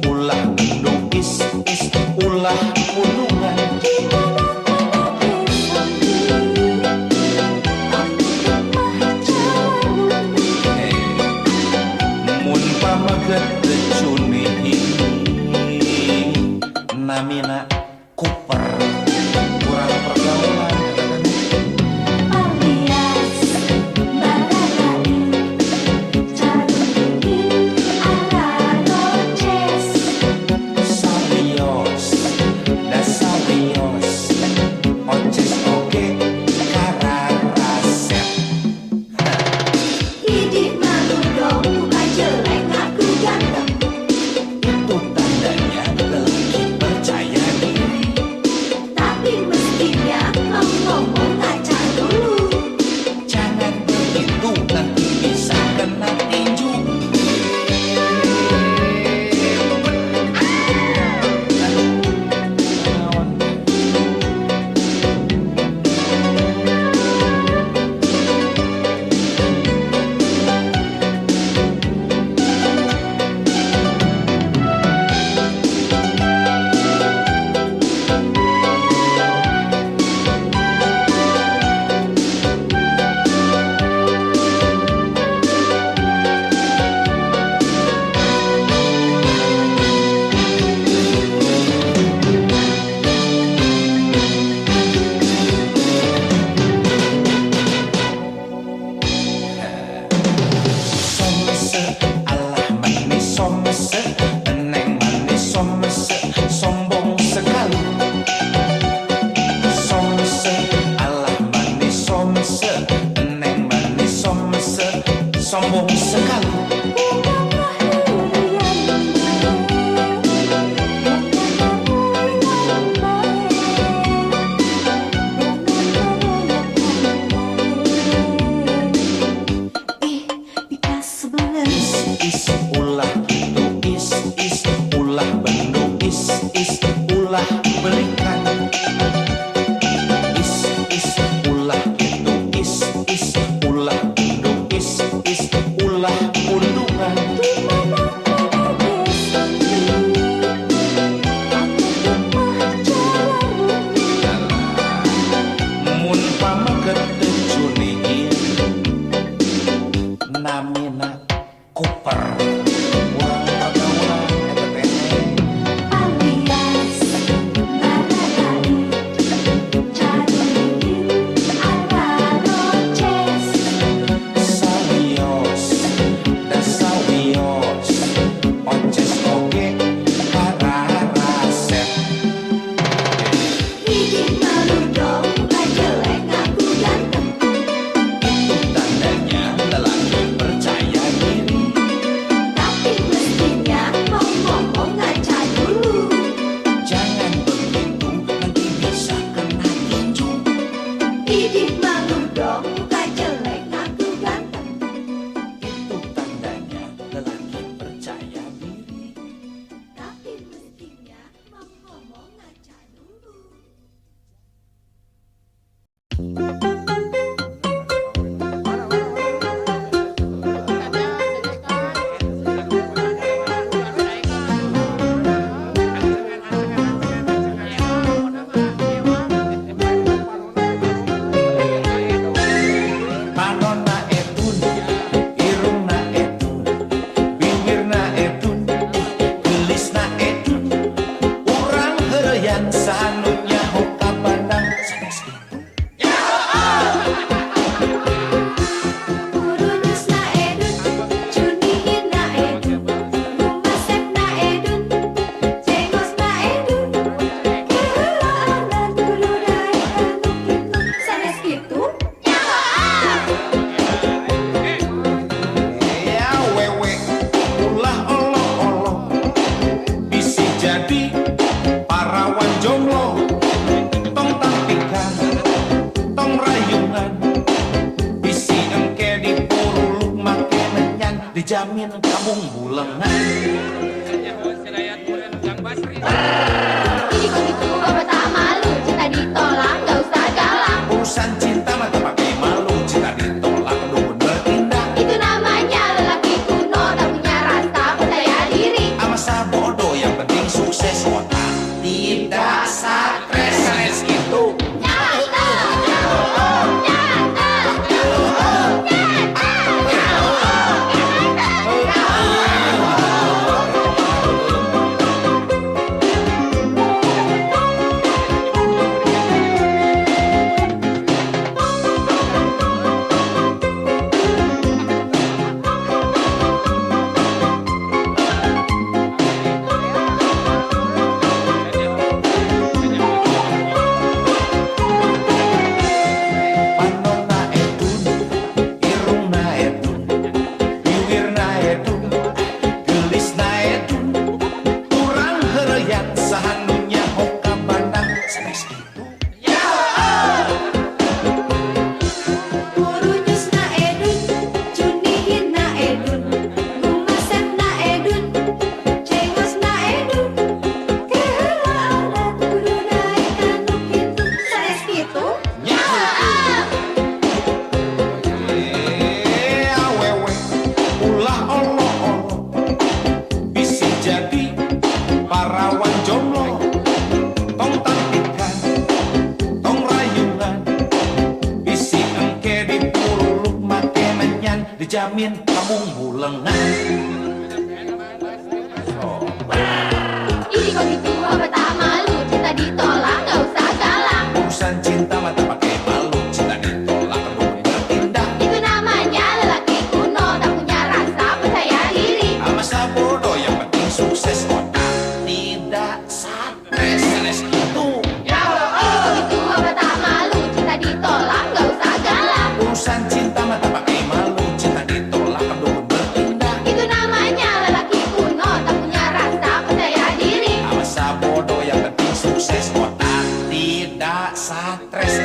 ulah bendung ulah gunungan. Mun pamaget decuni namina kuper kurang pergaulan alias barangkali carungin ala roces sawios da sawios oces oge kararasep. hidup malu dong bukan jelek aku ganteng Itu tandanya lelaki percaya diri. tapi mestinya mau ngomong ngaca dulu Jangan begitu nanti bisa kena tinju. Somese alah manis somese eneng manis somese sombong sekali. Somese alah manis somese eneng manis somese sombong sekali. ih dikas sebelah Is ulah itu is ulah bendung is ulah berikan. Is ulah itu is ulah bendung is ulah undungan. Mun pamaget decuni namina kuper kurang pergaulan eta teh. alias barangkali carungin ala roces Sawios da sawios oces oge kararasep. hidup malu dong bukan jelek aku ganteng Itu tandanya lelaki percaya diri. tapi mestinya mau ngomong ngaca dulu Jangan begitu nanti bisa kena tinju. hidup malu dong bukan jelek aku ganteng Itu tandanya lelaki percaya diri. tapi mestinya mau ngomong ngaca dulu Panonna etun, irungna etun, bibirna etun, gelisna etun, urang heureyan sanunya hoka pandang sanes kitu. Urusna edun, cuniina edun, rumasepna edun, cengosna edun, keheulaan kudu daek anu kitu, sanes kitu. Ya wewe, ulah olo-olo, bisi jadi parawan jomblo, tong tampikan, tong rayungan, bisi engke dipuruluk make menyan, dijamin kabung bulengan. Ini kok gitu, obat tak malu, cinta ditolak, gak usah galak. Urusan cinta mah teu pake malu, cinta ditolak nu bertindak. Itu namanya lelaki kuno, tak punya rasa, percaya diri. Ama sabo Benyamin kampung bulengan. Ini kok gitu apa tak malu, cinta ditolak gak usah galak. Urusan cinta mah tak pakai malu, cinta ditolak kedua bertindak. Itu namanya lelaki kuno, tak punya rasa percaya diri. Masa bodoh yang penting sukses, otak tidak stres itu. Ya oh, gitu apa tak malu, cinta ditolak gak usah galak. Urusan cinta mah tak pakai malu, cinta ditolak kedua bertindak. Itu namanya lelaki kuno, tak punya rasa percaya diri. Masa bodoh yang penting sukses, otak tidak stres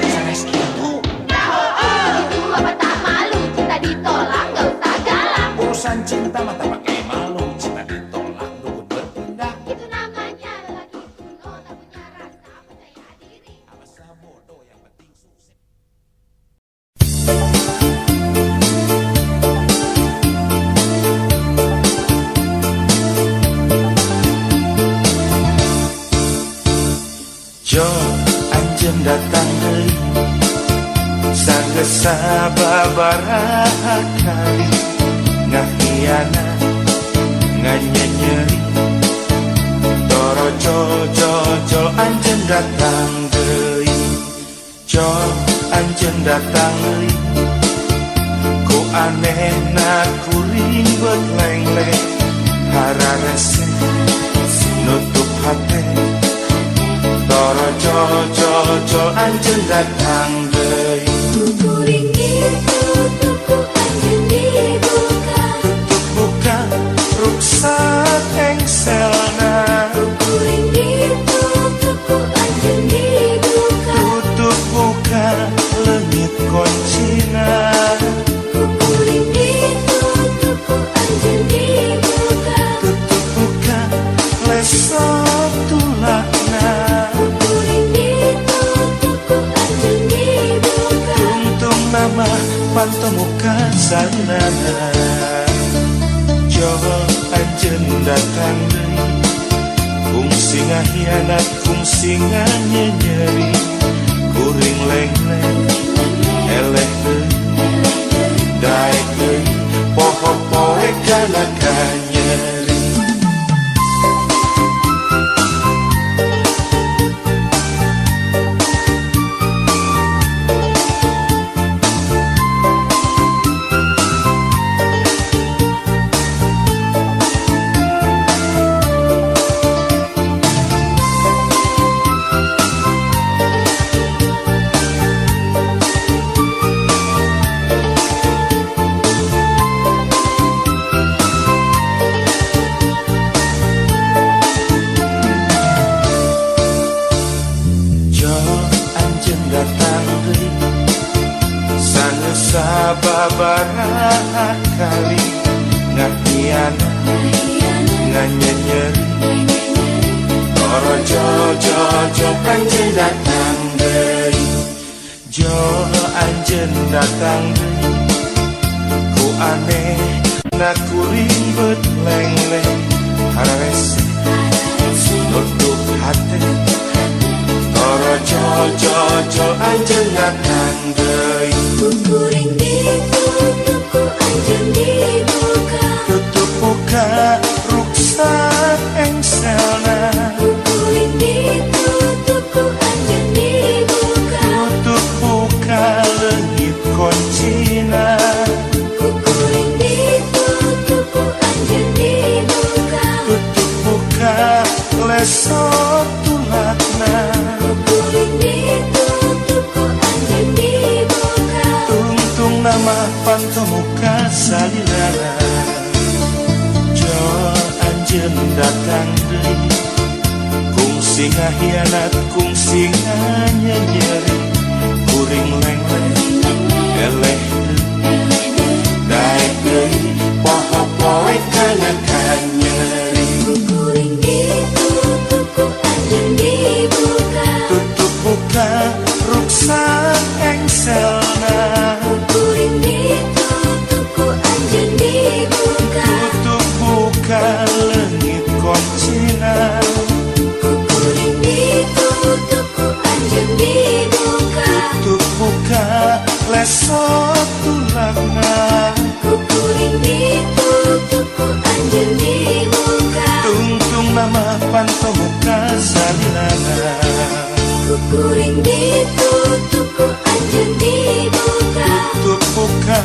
itu. Ya oh, gitu apa tak malu, cinta ditolak gak usah galak. Urusan cinta mah tak pakai malu, cinta ditolak kedua bertindak. Itu namanya lelaki kuno, tak punya rasa percaya diri. Masa bodoh yang penting sukses. Jo anjeun datang deui sanggeus sababaraha kali ngahianat nganyenyeri toro jo anjeun datang deui jo anjeun datang deui ku anehna kuring beut lengleng hararese nutup hate toro jo anjeun datang deui Kuring itu tuku anjeun dibuka. tutup buka ruksak engselna Kuring itu tuku anjeun dibuka. tutup buka leungit koncina Kuring itu tuku anjeun dibuka. tutup buka lesok tulakna Kuring itu tuku anjeun dibuka. untung nama pantemuka sanana jo anjeun datang deui kungsi ngahianat kungsi nganyenyeri kuring lengleng eleh deui daek deui poho-poe kana kanyeri jo anjeun datang deui sanggeus sababaraha kali ngahianat nganyenyeri toro jo anjeun datang deui jo anjeun datang deui ku aneh na kuring beut lengleng hararese nutup hate toro jo anjeun datang deui Kuring itu tuku anjeun dibuka. tutup buka ruksak engselna Kuring itu tuku anjeun dibuka. tutup buka leungit koncina Kuring itu tuku anjeun dibuka. tutup buka lesok tulakna Kuring itu tuku anjeun dibuka. untung nama pantemuka salilana jo anjeun datang deui kungsi ngahianat kungsi nganyenyeri kuring lengleng eleh deui daek deui poho-poe kana kanyeri Kuring itu tuku anjeun dibuka. tutup buka ruksak engselna Kuring itu tuku anjeun dibuka. tutup buka leungit koncina Kuring itu tuku anjeun dibuka. tutup buka lesok tulakna Kuring nama pantomuka salilana. Kukuring ditutup anjeun dibuka. Tutup buka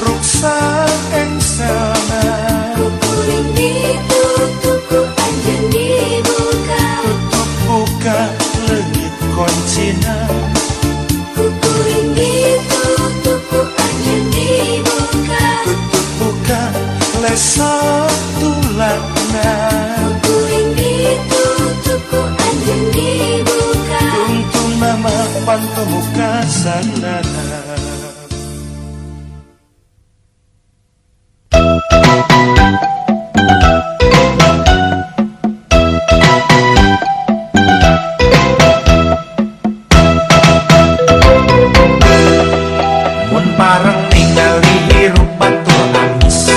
ruksak engselna. Kukuring ditutup anjeun dibuka. Tutup buka leungit koncina. Kukuring ditutup anjeun dibuka. Tutup buka lesok tulakna. Kukuring ditutup anjeun dibuka. Tungtung nama pantomuka salilana. Mun bareng ningali hirup batur amis,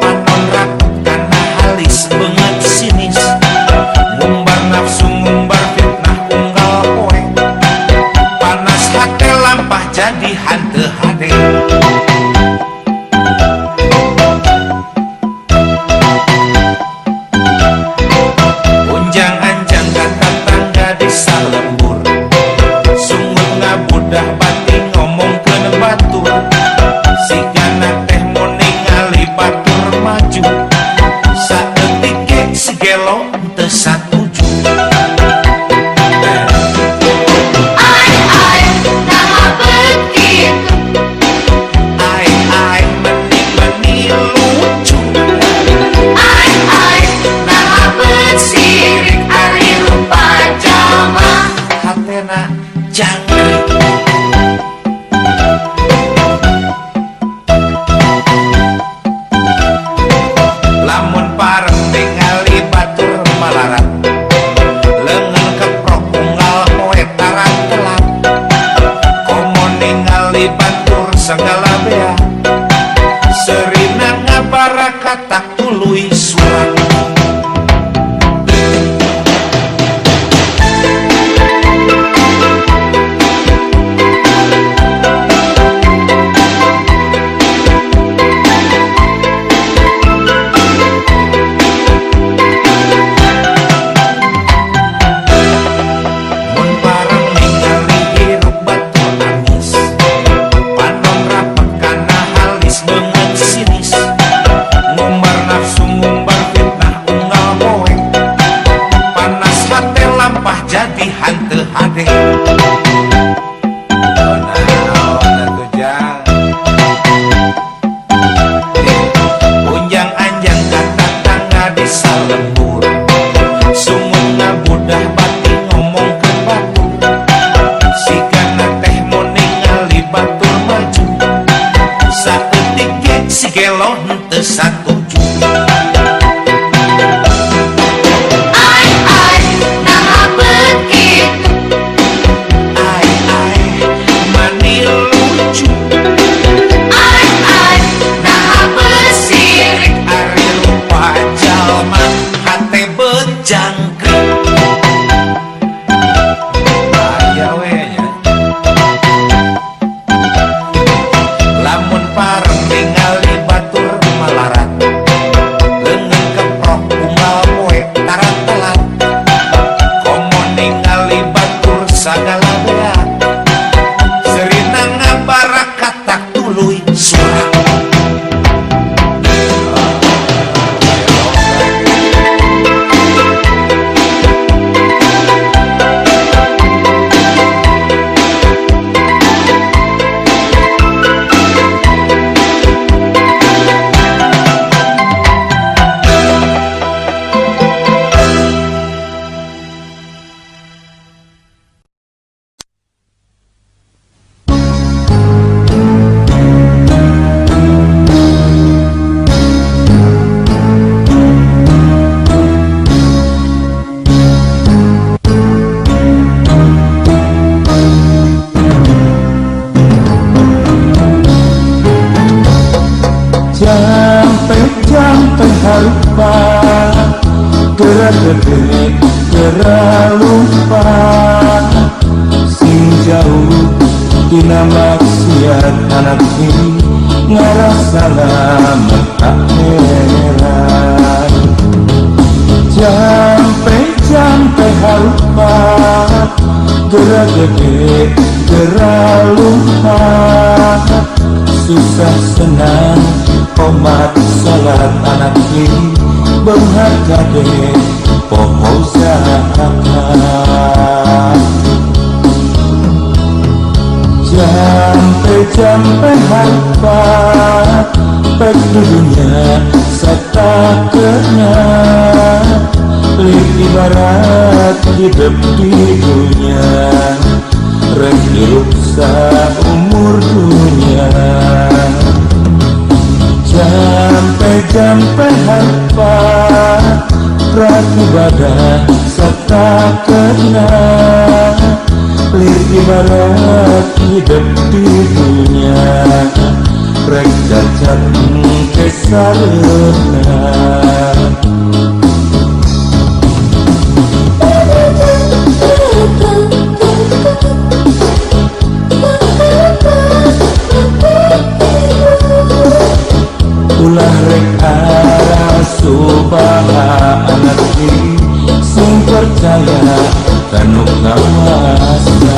panon rapet kana halis beungeut sinis, ngumbar nafsu ngumbar fitnah unggal poe, panas hate lampah jadi hanteu hade. Unjang-anjang kata tangga desa lembur, sungguh ngabudah batin ngomongkeun batur, sigana teh mun ningali batur maju, saeutik ge sigelo teu satuju. Ai naha begitu. Ai meni lucu, Ai naha bersirik ari rupa jalma. hatena jangkrik. Lamun pareng ningali batur malarat, leungeun keprok unggal poe tarang telap, komo ningali batur sagala bea, seurina ngabarakatak tuluy surat. Mun bareng ningali hirup batur amis, panon rapet kana halis beungeut sinis, ngumbar nafsu ngumbar fitnah unggal poe, panas hate lampah jadi hanteu hade. Unjang-anjang kata tangga desa lembur, sungguh ngabudah batin ngomongkeun batur, sigana teh mun ningali batur maju, saeutik ge sigelo henteu satuju. Ai naha begitu. Ai mani lucu, Ai naha bersirik. ari rupa jalma hate bejangkrik. Aya we nya. Lamun pareng ningali batur malarat, leungeun keprok unggal poe tarang telat, komo ningali batur sagala bea, seurina ngabarakatak tuluy surat. Jampe harupa gerak gede gerak lupa sing jauh dina maksiat anak ini ngarasa lama tak heran Jampe harupa, gerak gede, gerak lupa, susah senang, omat salat anak ini, berhargade, poho zakat. Jampe harupa, pek dunia serta kena, ibarat hidup di dunia, rek hidup seumur dunia. Jampe harpa, beribadah serta kena, ibarat hidup di dunia, rek jajan kesarena. Ulah rek arah subhanallah sing percaya kanu ngawasa.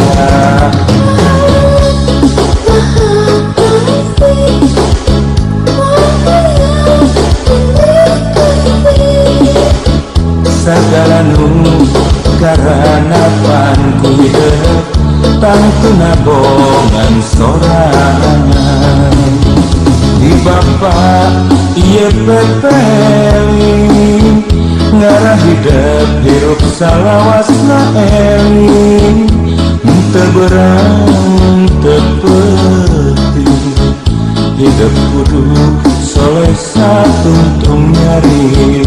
Segala nu karana panku hidup tangkuna bongan sorangan. Di bapak iya pepeli ngarah hidup salawasna eli, teberang tepeti hidup kudu soleh satuntung nyari.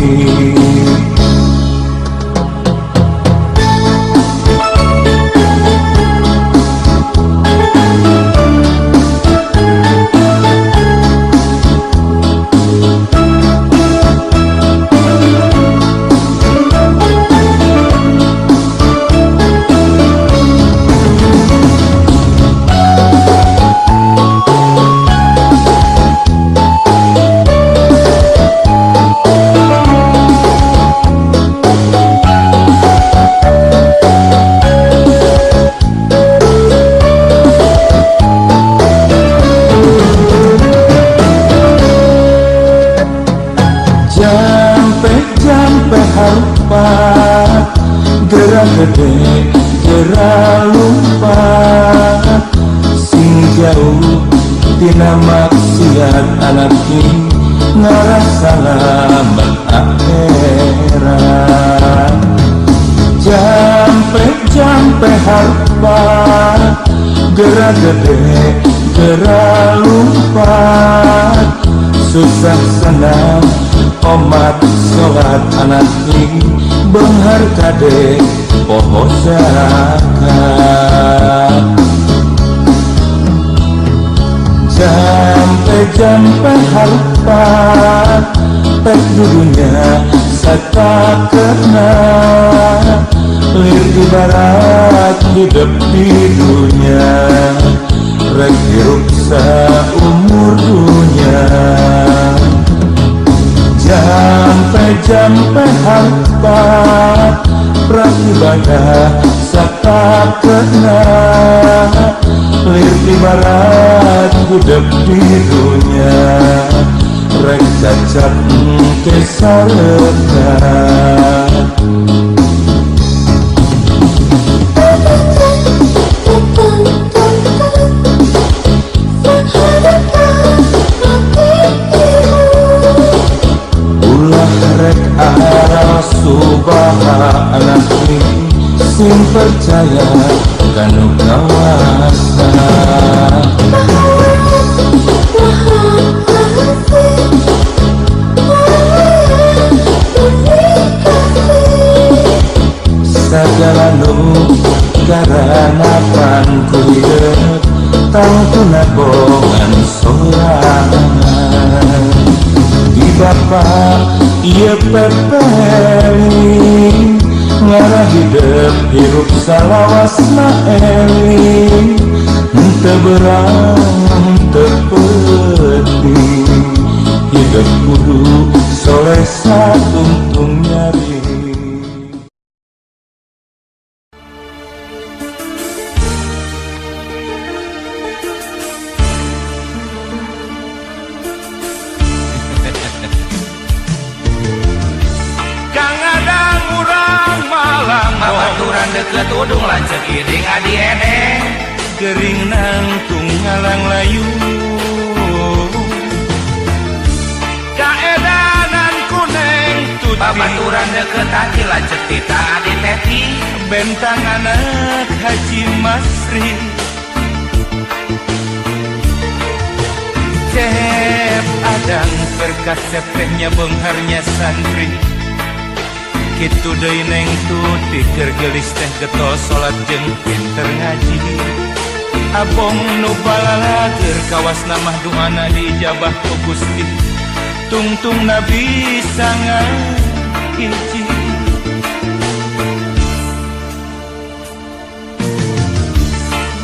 Jampe harupa, gerak gede, gerak lupa, sing jauh tina maksiat anak ini ngarah selamat akhirat. Jampe harupa, gerak gede, gerak lupa, susah senang, omat sholat anak ini berhargade poho zakat. Jampe harupa, pek dunia serta kena, ibarat hidup di dunia, rek hirup seumur dunia. Jampe harpa, beribadah serta kena, ibarat hidup di dunia, rek cacat kesarena. Subhanallah sing percaya kanu ngawasa. Segala nu karana panku hidup tangkuna bongan sorangan. Di bapak iya pepeli ngarah hidup salawasna eli, teberang tepeti hidup kudu soleh satuntung nyari. deket udung lanceuk iring adi eneng Gering nangtung ngalang layu Kaedanan kuneng tuti babaturan deket hati lanceuk tita adi teti Bentang anak Haji Masri Cep adang berkasep tehnya bengharnya santri Kitu deui neng tuti keur geulis teh getos salat jeung pinter ngaji Abong nu balalager kawasna mah duana diijabah ku Gusti Tungtung nabi sangat hiji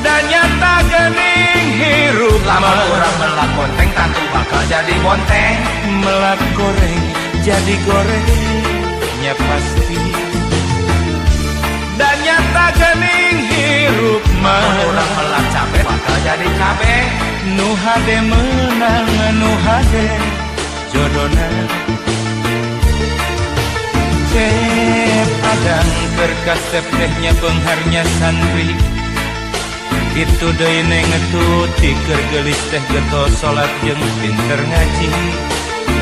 Dan nyata geuning hirup lama urang melak bonteng tantu bakal jadi bonteng melak goreng jadi goreng nya pasti Dan nyata geuning hirup mah urang melak cabe bakal jadi cabe nu hade menang nu hade jodona Cep adang kerkasep tehnya bengharnya santri Itu deui neng tuti keur geulis teh getos salat jeung pinter ngaji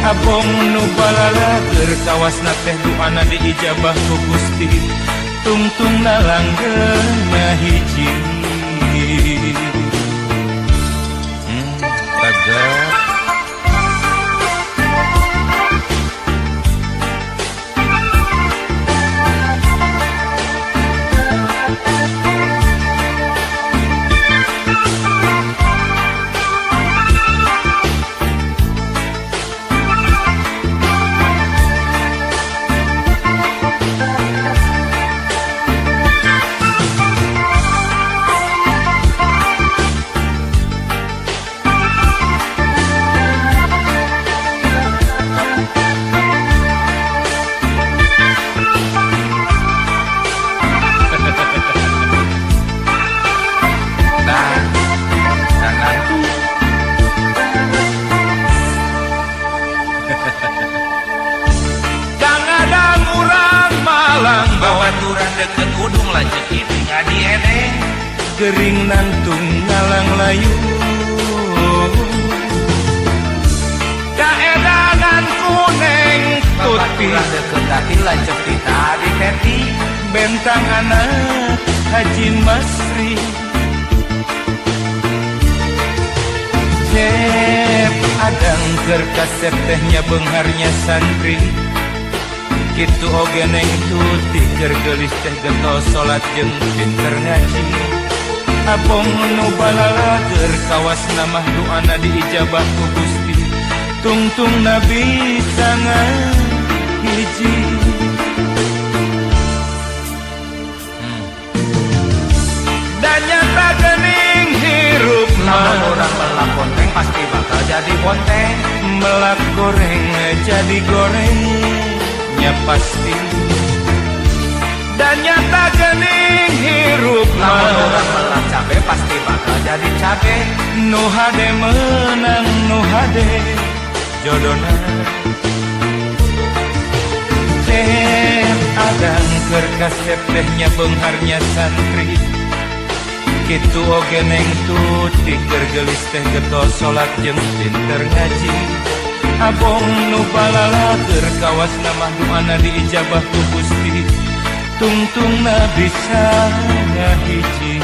Abong nu balalager kawasna teh duana diijabah ku Gusti Tungtungna langgengna hiji Tagap babaturan deket udung lanceuk iring adi eneng Gering nangtung ngalang layu Kaedanan kuneng tuti babaturan deket hati lanceuk tita adi teti Bentang anak Haji Masri Cep adang kerkasep tehnya bengharnya santri Kitu oge neng tuti keur geulis teh getos salat jeung pinter ngaji Abong nu balalager kawasna mah duana diijabah ku Gusti Tungtung nabi sangat hiji Dan nyata geuning hirup lamun urang melak bonteng pasti bakal jadi bonteng melak goreng jadi goreng nya pasti Dan nyata geuning hirup lamun urang melak cabe pasti bakal jadi cabe nu hade menang nu hade jodona Cep adang kerkasep tehnya bengharnya santri Kitu oge neng tuti keur geulis teh getos salat jeung pinter ngaji Abong nu balalager kawasna mah duana diijabah ku Gusti Tungtungna bisa ngahiji